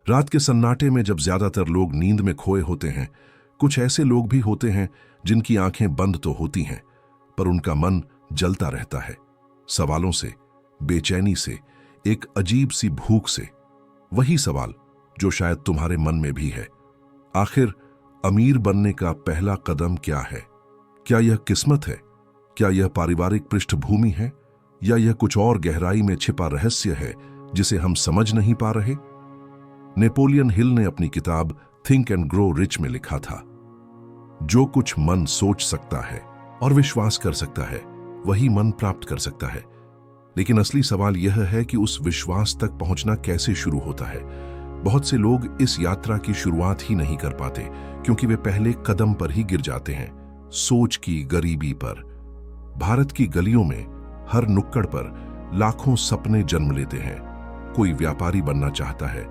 रात के सन्नाटे में जब ज्यादातर लोग नींद में खोए होते हैं, कुछ ऐसे लोग भी होते हैं जिनकी आंखें बंद तो होती हैं, पर उनका मन जलता रहता है, सवालों से, बेचैनी से, एक अजीब सी भूख से। वही सवाल जो शायद तुम्हारे मन में भी है। आखिर अमीर बनने का पहला कदम क्या है? क्या यह किस्मत है? क्या यह पारिवारिक पृष्ठभूमि है? या यह कुछ और गहराई में छिपा रहस्य है जिसे हम समझ नहीं पा रहे? नेपोलियन हिल ने अपनी किताब थिंक एंड ग्रो रिच में लिखा था, जो कुछ मन सोच सकता है और विश्वास कर सकता है, वही मन प्राप्त कर सकता है। लेकिन असली सवाल यह है कि उस विश्वास तक पहुंचना कैसे शुरू होता है। बहुत से लोग इस यात्रा की शुरुआत ही नहीं कर पाते क्योंकि वे पहले कदम पर ही गिर जाते हैं, सोच की गरीबी पर। भारत की गलियों में हर नुक्कड़ पर लाखों सपने जन्म लेते हैं। कोई व्यापारी बनना चाहता है,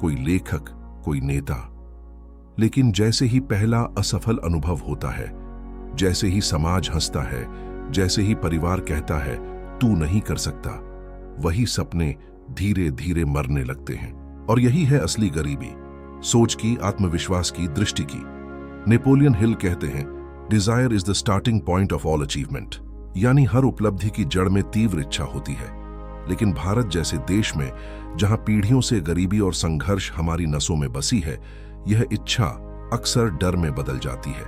कोई लेखक, कोई नेता। लेकिन जैसे ही पहला असफल अनुभव होता है, जैसे ही समाज हंसता है, जैसे ही परिवार कहता है तू नहीं कर सकता, वही सपने धीरे धीरे मरने लगते हैं। और यही है असली गरीबी, सोच की, आत्मविश्वास की, दृष्टि की। नेपोलियन हिल कहते हैं, desire is the starting point of all achievement. यानी हर उपलब्धि की जड़ में तीव्र इच्छा होती है। लेकिन भारत जैसे देश में, जहां पीढ़ियों से गरीबी और संघर्ष हमारी नसों में बसी है, यह इच्छा अक्सर डर में बदल जाती है।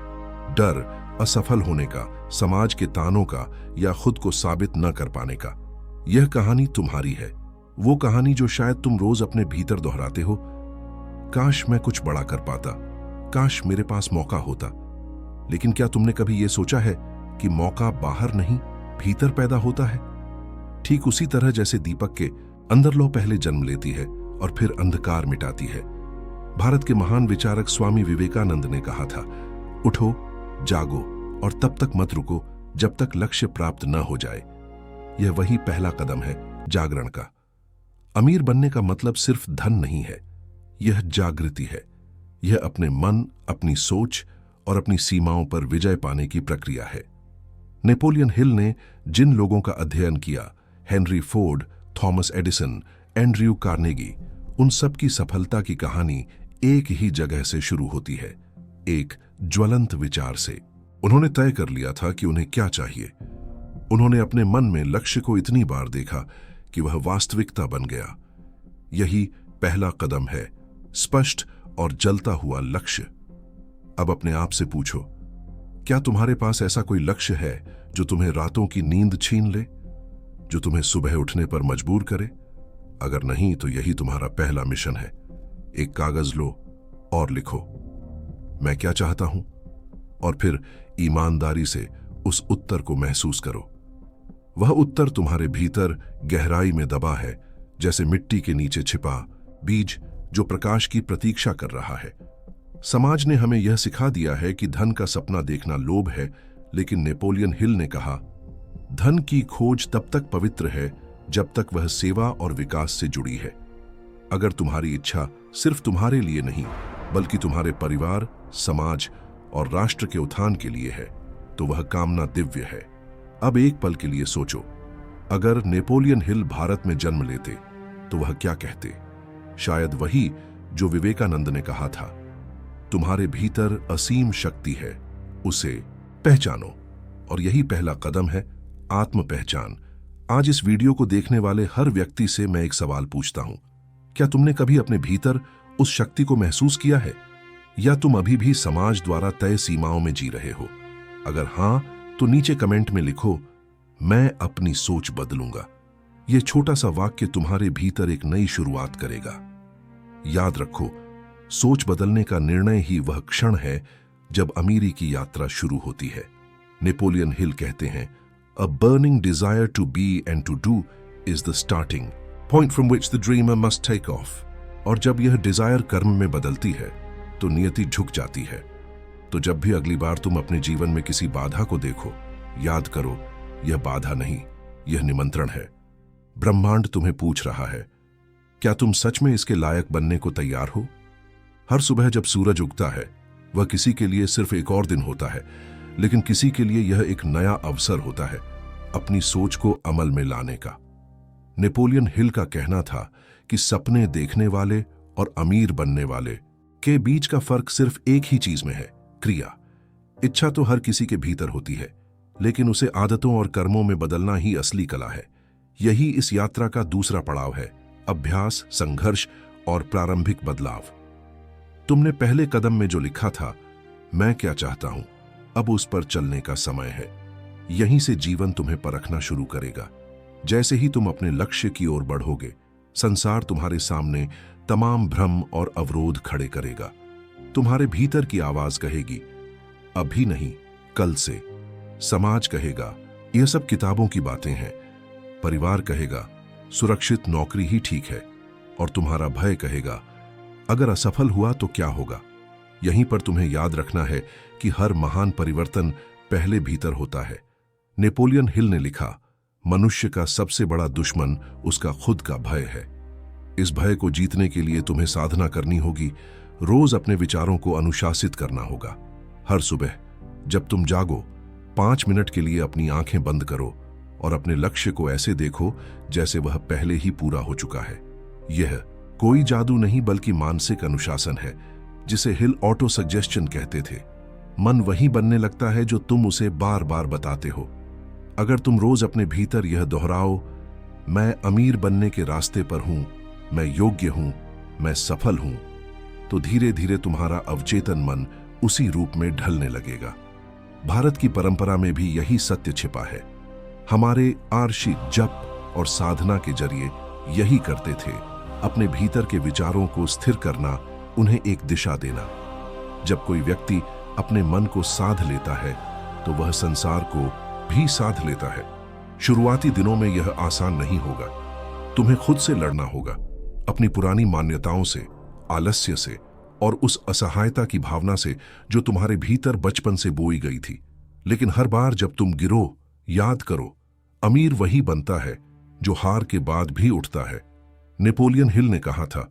डर असफल होने का, समाज के तानों का, या खुद को साबित न कर पाने का। यह कहानी तुम्हारी है, वो कहानी जो शायद तुम रोज अपने भीतर दोहराते हो। काश मैं कुछ बड़ा कर पाता, काश मेरे पास मौका होता। लेकिन क्या तुमने कभी यह सोचा है कि मौका बाहर नहीं, भीतर पैदा होता है? ठीक उसी तरह जैसे दीपक के अंदर लौ पहले जन्म लेती है और फिर अंधकार मिटाती है। भारत के महान विचारक स्वामी विवेकानंद ने कहा था, उठो, जागो और तब तक मत रुको जब तक लक्ष्य प्राप्त न हो जाए। यह वही पहला कदम है जागरण का। अमीर बनने का मतलब सिर्फ धन नहीं है, यह जागृति है। यह अपने मन, अपनी सोच और अपनी सीमाओं पर विजय पाने की प्रक्रिया है। नेपोलियन हिल ने जिन लोगों का अध्ययन किया, Henry Ford, Thomas Edison, Andrew Carnegie, उन सब की सफलता की कहानी एक ही जगह से शुरू होती है, एक ज्वलंत विचार से। उन्होंने तय कर लिया था कि उन्हें क्या चाहिए। उन्होंने अपने मन में लक्ष्य को इतनी बार देखा कि वह वास्तविकता बन गया। यही पहला कदम है, स्पष्ट और जलता हुआ लक्ष्य। अब अपने आप से पूछो, क्या तुम्हारे पास ऐसा कोई लक्ष्य है जो तुम्हें रातों की नींद छीन ले, जो तुम्हें सुबह उठने पर मजबूर करे? अगर नहीं तो यही तुम्हारा पहला मिशन है। एक कागज लो और लिखो, मैं क्या चाहता हूं, और फिर ईमानदारी से उस उत्तर को महसूस करो। वह उत्तर तुम्हारे भीतर गहराई में दबा है, जैसे मिट्टी के नीचे छिपा बीज जो प्रकाश की प्रतीक्षा कर रहा है। समाज ने हमें यह सिखा दिया है कि धन का सपना देखना लोभ है, लेकिन नेपोलियन हिल ने कहा, धन की खोज तब तक पवित्र है जब तक वह सेवा और विकास से जुड़ी है। अगर तुम्हारी इच्छा सिर्फ तुम्हारे लिए नहीं, बल्कि तुम्हारे परिवार, समाज और राष्ट्र के उत्थान के लिए है, तो वह कामना दिव्य है। अब एक पल के लिए सोचो, अगर नेपोलियन हिल भारत में जन्म लेते तो वह क्या कहते? शायद वही जो विवेकानंद ने कहा था, तुम्हारे भीतर असीम शक्ति है, उसे पहचानो। और यही पहला कदम है, आत्म पहचान। आज इस वीडियो को देखने वाले हर व्यक्ति से मैं एक सवाल पूछता हूं, क्या तुमने कभी अपने भीतर उस शक्ति को महसूस किया है, या तुम अभी भी समाज द्वारा तय सीमाओं में जी रहे हो? अगर हां, तो नीचे कमेंट में लिखो, मैं अपनी सोच बदलूंगा। यह छोटा सा वाक्य तुम्हारे भीतर एक नई शुरुआत करेगा। याद रखो, सोच बदलने का निर्णय ही वह क्षण है जब अमीरी की यात्रा शुरू होती है। नेपोलियन हिल कहते हैं, a burning desire to be and to do is the starting point from which the dreamer must take off. और जब यह डिजायर कर्म में बदलती है तो नियति झुक जाती है। तो जब भी अगली बार तुम अपने जीवन में किसी बाधा को देखो, याद करो, यह बाधा नहीं, यह निमंत्रण है। ब्रह्मांड तुम्हें पूछ रहा है, क्या तुम सच में इसके लायक बनने को तैयार हो? हर सुबह जब सूरज उगता है, वह किसी के लिए सिर्फ एक और दिन होता है, लेकिन किसी के लिए यह एक नया अवसर होता है अपनी सोच को अमल में लाने का। नेपोलियन हिल का कहना था कि सपने देखने वाले और अमीर बनने वाले के बीच का फर्क सिर्फ एक ही चीज में है, क्रिया। इच्छा तो हर किसी के भीतर होती है, लेकिन उसे आदतों और कर्मों में बदलना ही असली कला है। यही इस यात्रा का दूसरा पड़ाव है, अभ्यास, संघर्ष और प्रारंभिक बदलाव। तुमने पहले कदम में जो लिखा था, मैं क्या चाहता हूं, अब उस पर चलने का समय है। यहीं से जीवन तुम्हें परखना शुरू करेगा। जैसे ही तुम अपने लक्ष्य की ओर बढ़ोगे, संसार तुम्हारे सामने तमाम भ्रम और अवरोध खड़े करेगा। तुम्हारे भीतर की आवाज कहेगी, अभी नहीं, कल से। समाज कहेगा, यह सब किताबों की बातें हैं। परिवार कहेगा, सुरक्षित नौकरी ही ठीक है। और तुम्हारा भय कहेगा, अगर असफल हुआ तो क्या होगा। यहीं पर तुम्हें याद रखना है कि हर महान परिवर्तन पहले भीतर होता है। नेपोलियन हिल ने लिखा, मनुष्य का सबसे बड़ा दुश्मन उसका खुद का भय है। इस भय को जीतने के लिए तुम्हें साधना करनी होगी। रोज अपने विचारों को अनुशासित करना होगा। हर सुबह जब तुम जागो, 5 मिनट के लिए अपनी आंखें बंद करो और अपने लक्ष्य को ऐसे देखो जैसे वह पहले ही पूरा हो चुका है। यह कोई जादू नहीं, बल्कि मानसिक अनुशासन है, जिसे हिल ऑटो सजेशन कहते थे। मन वही बनने लगता है जो तुम उसे बार बार बताते हो। अगर तुम रोज अपने भीतर यह दोहराओ, मैं अमीर बनने के रास्ते पर हूं, मैं योग्य हूं, मैं सफल हूं, तो धीरे धीरे तुम्हारा अवचेतन मन उसी रूप में ढलने लगेगा। भारत की परंपरा में भी यही सत्य छिपा है। हमारे आर्षि जप और साधना के जरिए यही करते थे, अपने भीतर के विचारों को स्थिर करना, उन्हें एक दिशा देना। जब कोई व्यक्ति अपने मन को साध लेता है तो वह संसार को भी साध लेता है। शुरुआती दिनों में यह आसान नहीं होगा। तुम्हें खुद से लड़ना होगा, अपनी पुरानी मान्यताओं से, आलस्य से और उस असहायता की भावना से जो तुम्हारे भीतर बचपन से बोई गई थी। लेकिन हर बार जब तुम गिरो, याद करो, अमीर वही बनता है जो हार के बाद भी उठता है। नेपोलियन हिल ने कहा था,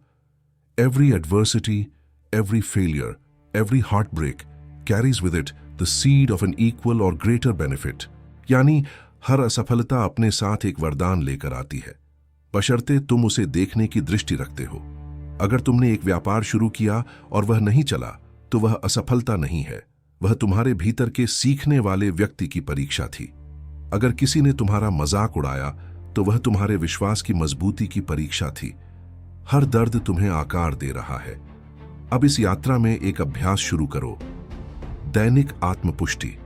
every adversity, every failure, every heart break carries with it the seed of an equal or greater benefit. यानी हर असफलता अपने साथ एक वरदान लेकर आती है, बशर्ते तुम उसे देखने की दृष्टि रखते हो। अगर तुमने एक व्यापार शुरू किया और वह नहीं चला, तो वह असफलता नहीं है, वह तुम्हारे भीतर के सीखने वाले व्यक्ति की परीक्षा थी। अगर किसी ने तुम्हारा मजाक उड़ाया, तो वह तुम्हारे विश्वास की मजबूती की परीक्षा थी। हर दर्द तुम्हें आकार दे रहा है। अब इस यात्रा में एक अभ्यास शुरू करो, दैनिक आत्मपुष्टि।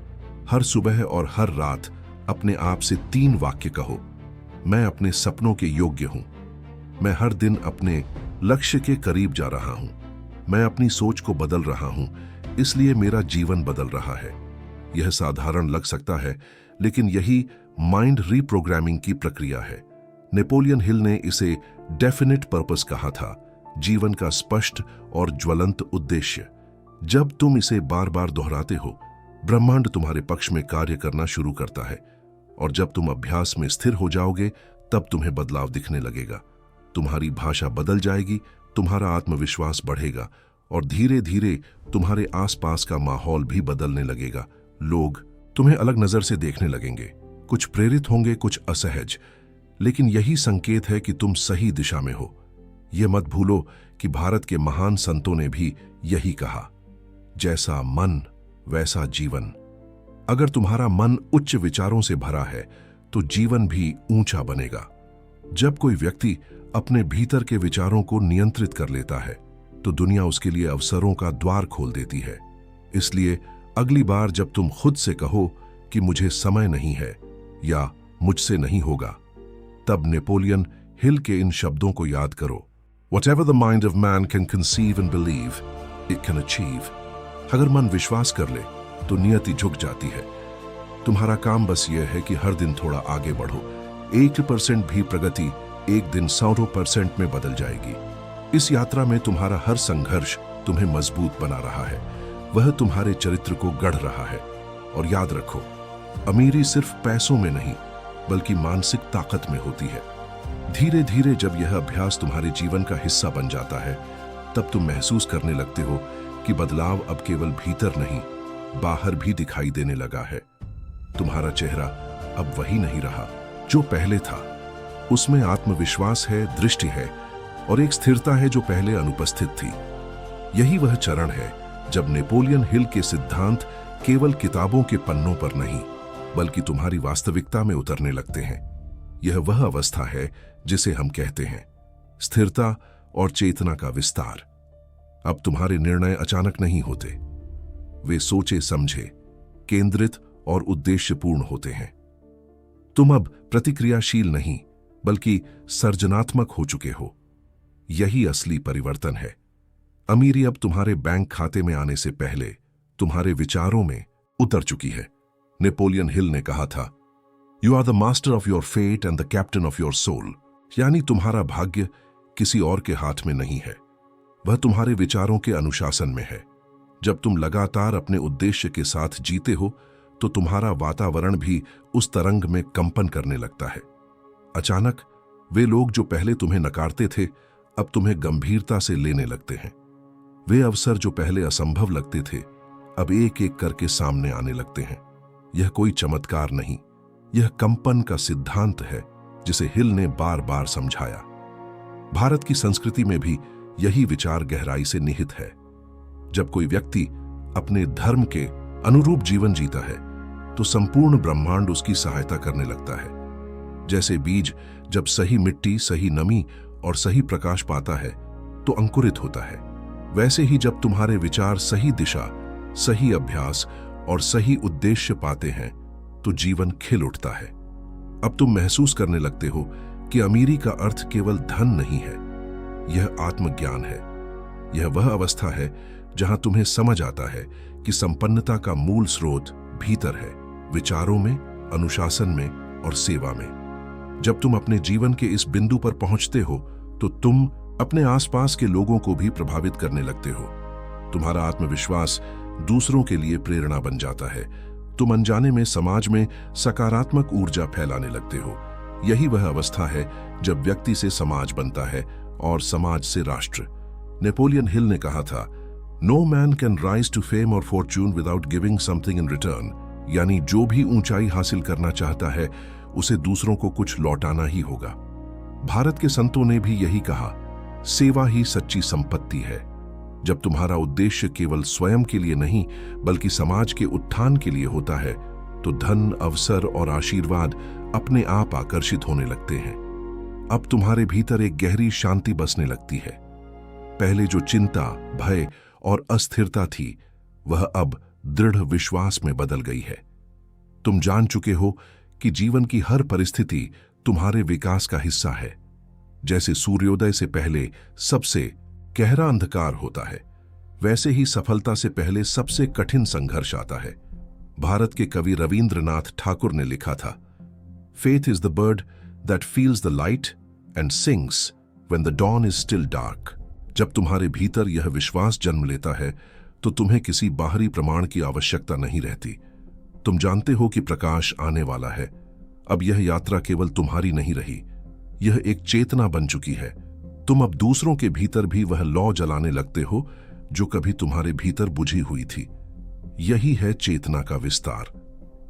हर सुबह और हर रात अपने आप से 3 वाक्य कहो, मैं अपने सपनों के योग्य हूं, मैं हर दिन अपने लक्ष्य के करीब जा रहा हूं, मैं अपनी सोच को बदल रहा हूं, इसलिए मेरा जीवन बदल रहा है। यह साधारण लग सकता है, लेकिन यही माइंड रीप्रोग्रामिंग की प्रक्रिया है। नेपोलियन हिल ने इसे डेफिनेट पर्पस कहा था, जीवन का स्पष्ट और ज्वलंत उद्देश्य। जब तुम इसे बार बार दोहराते हो, ब्रह्मांड तुम्हारे पक्ष में कार्य करना शुरू करता है, और जब तुम अभ्यास में स्थिर हो जाओगे, तब तुम्हें बदलाव दिखने लगेगा। तुम्हारी भाषा बदल जाएगी, तुम्हारा आत्मविश्वास बढ़ेगा, और धीरे धीरे तुम्हारे आसपास का माहौल भी बदलने लगेगा। लोग तुम्हें अलग नजर से देखने लगेंगे, कुछ प्रेरित होंगे, कुछ असहज, लेकिन यही संकेत है कि तुम सही दिशा में हो। यह मत भूलो कि भारत के महान संतों ने भी यही कहा, जैसा मन वैसा जीवन। अगर तुम्हारा मन उच्च विचारों से भरा है, तो जीवन भी ऊंचा बनेगा। जब कोई व्यक्ति अपने भीतर के विचारों को नियंत्रित कर लेता है, तो दुनिया उसके लिए अवसरों का द्वार खोल देती है। इसलिए अगली बार जब तुम खुद से कहो कि मुझे समय नहीं है या मुझसे नहीं होगा, तब नेपोलियन हिल के इन शब्दों को याद करो, Whatever the mind of man can conceive and believe, it can achieve. अगर मन विश्वास कर ले, तो नियति झुक जाती है। तुम्हारा काम बस यह है कि हर दिन थोड़ा आगे बढ़ो। 1% भी प्रगति एक दिन 100% में बदल जाएगी। इस यात्रा में तुम्हारा हर संघर्ष तुम्हें मजबूत बना रहा है, वह तुम्हारे चरित्र को गढ़ रहा है। और याद रखो, अमीरी सिर्फ पैसों में नहीं, बल्कि मानसिक ताकत में होती है। धीरे धीरे जब यह अभ्यास तुम्हारे जीवन का हिस्सा बन जाता है, तब तुम महसूस करने लगते हो कि बदलाव अब केवल भीतर नहीं, बाहर भी दिखाई देने लगा है। तुम्हारा चेहरा अब वही नहीं रहा जो पहले था। उसमें आत्मविश्वास है, दृष्टि है और एक स्थिरता है जो पहले अनुपस्थित थी। यही वह चरण है जब नेपोलियन हिल के सिद्धांत केवल किताबों के पन्नों पर नहीं बल्कि तुम्हारी वास्तविकता में उतरने लगते हैं। यह वह अवस्था है जिसे हम कहते हैं स्थिरता और चेतना का विस्तार। अब तुम्हारे निर्णय अचानक नहीं होते, वे सोचे समझे, केंद्रित और उद्देश्यपूर्ण होते हैं। तुम अब प्रतिक्रियाशील नहीं बल्कि सर्जनात्मक हो चुके हो। यही असली परिवर्तन है। अमीरी अब तुम्हारे बैंक खाते में आने से पहले तुम्हारे विचारों में उतर चुकी है। नेपोलियन हिल ने कहा था, you are the master of your fate and the captain of your soul. यानी तुम्हारा भाग्य किसी और के हाथ में नहीं है, वह तुम्हारे विचारों के अनुशासन में है। जब तुम लगातार अपने उद्देश्य के साथ जीते हो तो तुम्हारा वातावरण भी उस तरंग में कंपन करने लगता है। अचानक वे लोग जो पहले तुम्हें नकारते थे अब तुम्हें गंभीरता से लेने लगते हैं। वे अवसर जो पहले असंभव लगते थे अब एक एक करके सामने आने लगते हैं। यह कोई चमत्कार नहीं, यह कंपन का सिद्धांत है जिसे हिल ने बार बार समझाया। भारत की संस्कृति में भी यही विचार गहराई से निहित है। जब कोई व्यक्ति अपने धर्म के अनुरूप जीवन जीता है तो संपूर्ण ब्रह्मांड उसकी सहायता करने लगता है। जैसे बीज जब सही मिट्टी, सही नमी और सही प्रकाश पाता है तो अंकुरित होता है, वैसे ही जब तुम्हारे विचार सही दिशा, सही अभ्यास और सही उद्देश्य पाते हैं तो जीवन खिल उठता है। अब तुम महसूस करने लगते हो कि अमीरी का अर्थ केवल धन नहीं है, यह आत्मज्ञान है। यह वह अवस्था है जहां तुम्हें समझ आता है कि संपन्नता का मूल स्रोत भीतर है, विचारों में, अनुशासन में और सेवा में। जब तुम अपने जीवन के इस बिंदु पर पहुंचते हो तो तुम अपने आसपास के लोगों को भी प्रभावित करने लगते हो। तुम्हारा आत्मविश्वास दूसरों के लिए प्रेरणा बन जाता है। तुम अनजाने में समाज में सकारात्मक ऊर्जा फैलाने लगते हो। यही वह अवस्था है जब व्यक्ति से समाज बनता है और समाज से राष्ट्र। नेपोलियन हिल ने कहा था, no man can rise to fame और fortune without giving something in return. यानी जो भी ऊंचाई हासिल करना चाहता है उसे दूसरों को कुछ लौटाना ही होगा। भारत के संतों ने भी यही कहा, सेवा ही सच्ची संपत्ति है। जब तुम्हारा उद्देश्य केवल स्वयं के लिए नहीं बल्कि समाज के उत्थान के लिए होता है तो धन, अवसर और आशीर्वाद अपने आप आकर्षित होने लगते हैं। अब तुम्हारे भीतर एक गहरी शांति बसने लगती है। पहले जो चिंता, भय और अस्थिरता थी वह अब दृढ़ विश्वास में बदल गई है। तुम जान चुके हो कि जीवन की हर परिस्थिति तुम्हारे विकास का हिस्सा है। जैसे सूर्योदय से पहले सबसे गहरा अंधकार होता है, वैसे ही सफलता से पहले सबसे कठिन संघर्ष आता है। भारत के कवि रविंद्रनाथ ठाकुर ने लिखा था, faith is the bird that feels the light and sings when the dawn is still dark. जब तुम्हारे भीतर यह विश्वास जन्म लेता है तो तुम्हें किसी बाहरी प्रमाण की आवश्यकता नहीं रहती। तुम जानते हो कि प्रकाश आने वाला है। अब यह यात्रा केवल तुम्हारी नहीं रही, यह एक चेतना बन चुकी है। तुम अब दूसरों के भीतर भी वह लौ जलाने लगते हो जो कभी तुम्हारे भीतर बुझी हुई थी। यही है चेतना का विस्तार।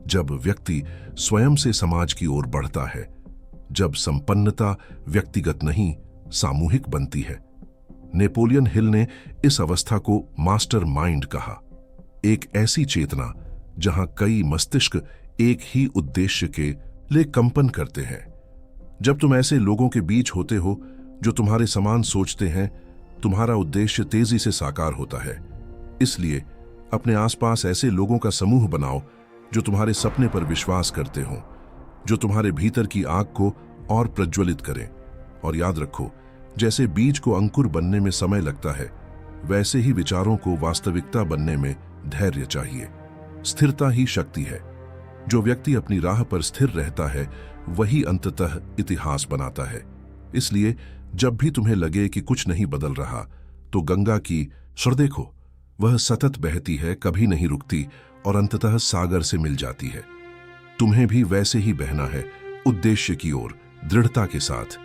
जब व्यक्ति स्वयं से समाज की ओर बढ़ता है, जब संपन्नता व्यक्तिगत नहीं सामूहिक बनती है। नेपोलियन हिल ने इस अवस्था को मास्टर माइंड कहा, एक ऐसी चेतना जहां कई मस्तिष्क एक ही उद्देश्य के लिए कंपन करते हैं। जब तुम ऐसे लोगों के बीच होते हो जो तुम्हारे समान सोचते हैं, तुम्हारा उद्देश्य तेजी से साकार होता है। इसलिए अपने आसपास ऐसे लोगों का समूह बनाओ जो तुम्हारे सपने पर विश्वास करते हो, जो तुम्हारे भीतर की आग को और प्रज्वलित करें। और याद रखो, जैसे बीज को अंकुर बनने में समय लगता है, वैसे ही विचारों को वास्तविकता बनने में धैर्य चाहिए। स्थिरता ही शक्ति है। जो व्यक्ति अपनी राह पर स्थिर रहता है वही अंततः इतिहास बनाता है। इसलिए जब भी तुम्हें लगे कि कुछ नहीं बदल रहा तो गंगा की सर देखो, वह सतत बहती है, कभी नहीं रुकती और अंततः सागर से मिल जाती है। तुम्हें भी वैसे ही बहना है, उद्देश्य की ओर, दृढ़ता के साथ।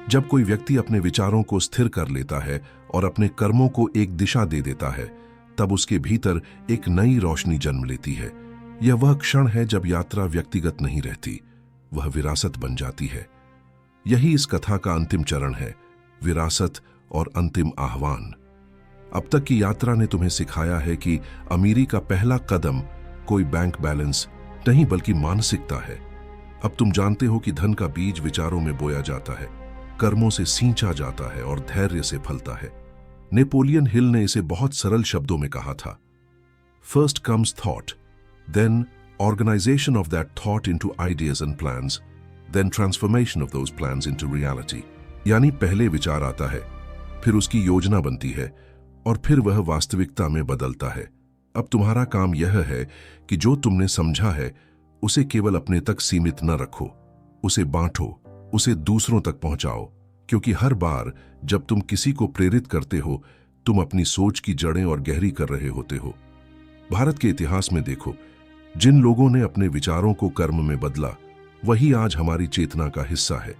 जब कोई व्यक्ति अपने विचारों को स्थिर कर लेता है और अपने कर्मों को एक दिशा दे देता है, तब उसके भीतर एक नई रोशनी जन्म लेती है। यह वह क्षण है जब यात्रा व्यक्तिगत नहीं रहती, वह विरासत बन जाती है। यही इस कथा का अंतिम चरण है, विरासत और अंतिम आह्वान। अब तक की यात्रा ने तुम्हें सिखाया है कि अमीरी का पहला कदम कोई बैंक बैलेंस नहीं बल्कि मानसिकता है। अब तुम जानते हो कि धन का बीज विचारों में बोया जाता है, कर्मों से सींचा जाता है और धैर्य से फलता है। नेपोलियन हिल ने इसे बहुत सरल शब्दों में कहा था, first comes thought, then organization of that thought into ideas and plans, then transformation of those plans into reality. यानी पहले विचार आता है, फिर उसकी योजना बनती है और फिर वह वास्तविकता में बदलता है। अब तुम्हारा काम यह है कि जो तुमने समझा है उसे केवल अपने तक सीमित न रखो, उसे बांटो, उसे दूसरों तक पहुंचाओ, क्योंकि हर बार जब तुम किसी को प्रेरित करते हो तुम अपनी सोच की जड़ें और गहरी कर रहे होते हो। भारत के इतिहास में देखो, जिन लोगों ने अपने विचारों को कर्म में बदला वही आज हमारी चेतना का हिस्सा है।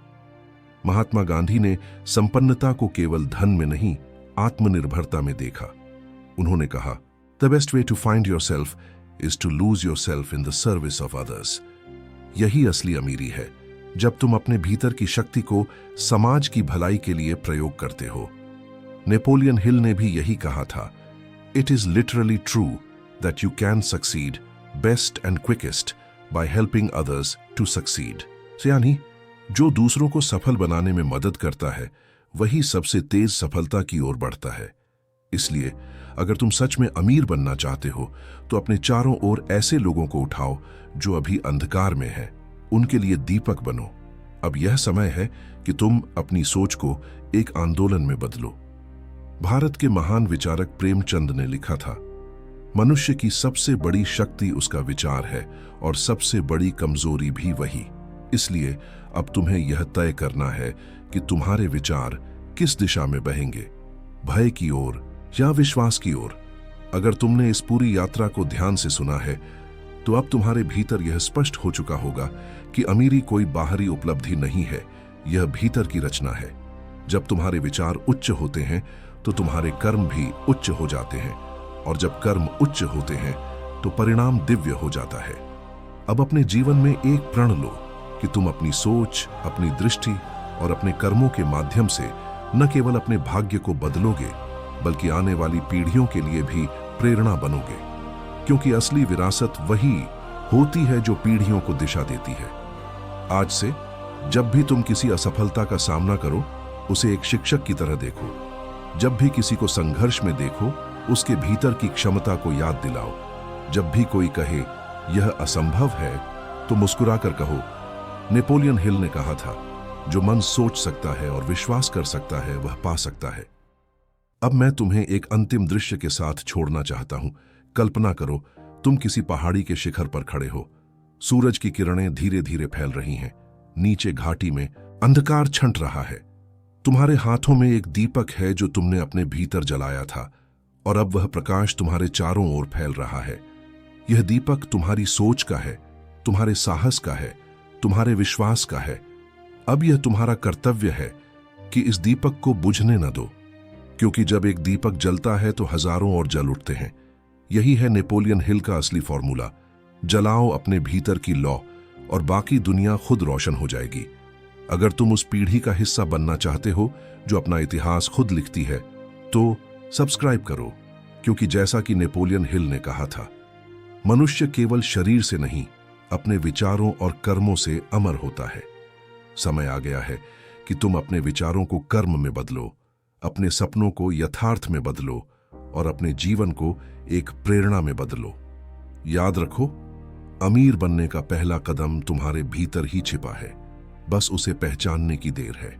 महात्मा गांधी ने संपन्नता को केवल धन में नहीं, आत्मनिर्भरता में देखा। उन्होंने कहा, the best way to find your self is to lose your self in the service of others. यही असली अमीरी है, जब तुम अपने भीतर की शक्ति को समाज की भलाई के लिए प्रयोग करते हो। नेपोलियन हिल ने भी यही कहा था, it is literally true that you can succeed best and quickest by helping others to succeed. यानी जो दूसरों को सफल बनाने में मदद करता है वही सबसे तेज सफलता की ओर बढ़ता है। इसलिए अगर तुम सच में अमीर बनना चाहते हो तो अपने चारों ओर ऐसे लोगों को उठाओ जो अभी अंधकार में हैं, उनके लिए दीपक बनो। अब यह समय है कि तुम अपनी सोच को एक आंदोलन में बदलो। भारत के महान विचारक प्रेमचंद ने लिखा था, मनुष्य की सबसे बड़ी शक्ति उसका विचार है और सबसे बड़ी कमजोरी भी वही। इसलिए अब तुम्हें यह तय करना है कि तुम्हारे विचार किस दिशा में बहेंगे, भय की ओर या विश्वास की ओर। अगर तुमने इस पूरी यात्रा को ध्यान से सुना है तो अब तुम्हारे भीतर यह स्पष्ट हो चुका होगा कि अमीरी कोई बाहरी उपलब्धि नहीं है, यह भीतर की रचना है। जब तुम्हारे विचार उच्च होते हैं तो तुम्हारे कर्म भी उच्च हो जाते हैं, और जब कर्म उच्च होते हैं तो परिणाम दिव्य हो जाता है। अब अपने जीवन में एक प्रण लो कि तुम अपनी सोच, अपनी दृष्टि और अपने कर्मों के माध्यम से न केवल अपने भाग्य को बदलोगे बल्कि आने वाली पीढ़ियों के लिए भी प्रेरणा बनोगे, क्योंकि असली विरासत वही होती है जो पीढ़ियों को दिशा देती है। आज से जब भी तुम किसी असफलता का सामना करो उसे एक शिक्षक की तरह देखो। जब भी किसी को संघर्ष में देखो उसके भीतर की क्षमता को याद दिलाओ। जब भी कोई कहे यह असंभव है तो मुस्कुराकर कहो, नेपोलियन हिल ने कहा था, जो मन सोच सकता है और विश्वास कर सकता है वह पा सकता है। अब मैं तुम्हें एक अंतिम दृश्य के साथ छोड़ना चाहता हूं। कल्पना करो तुम किसी पहाड़ी के शिखर पर खड़े हो, सूरज की किरणें धीरे धीरे फैल रही हैं, नीचे घाटी में अंधकार छंट रहा है। तुम्हारे हाथों में एक दीपक है जो तुमने अपने भीतर जलाया था और अब वह प्रकाश तुम्हारे चारों ओर फैल रहा है। यह दीपक तुम्हारी सोच का है, तुम्हारे साहस का है, तुम्हारे विश्वास का है। अब यह तुम्हारा कर्तव्य है कि इस दीपक को बुझने न दो, क्योंकि जब एक दीपक जलता है तो हजारों और जल उठते हैं। यही है नेपोलियन हिल का असली फॉर्मूला। जलाओ अपने भीतर की लौ और बाकी दुनिया खुद रोशन हो जाएगी। अगर तुम उस पीढ़ी का हिस्सा बनना चाहते हो जो अपना इतिहास खुद लिखती है तो सब्सक्राइब करो, क्योंकि जैसा कि नेपोलियन हिल ने कहा था, मनुष्य केवल शरीर से नहीं अपने विचारों और कर्मों से अमर होता है। समय आ गया है कि तुम अपने विचारों को कर्म में बदलो, अपने सपनों को यथार्थ में बदलो और अपने जीवन को एक प्रेरणा में बदलो। याद रखो, अमीर बनने का पहला कदम तुम्हारे भीतर ही छिपा है, बस उसे पहचानने की देर है।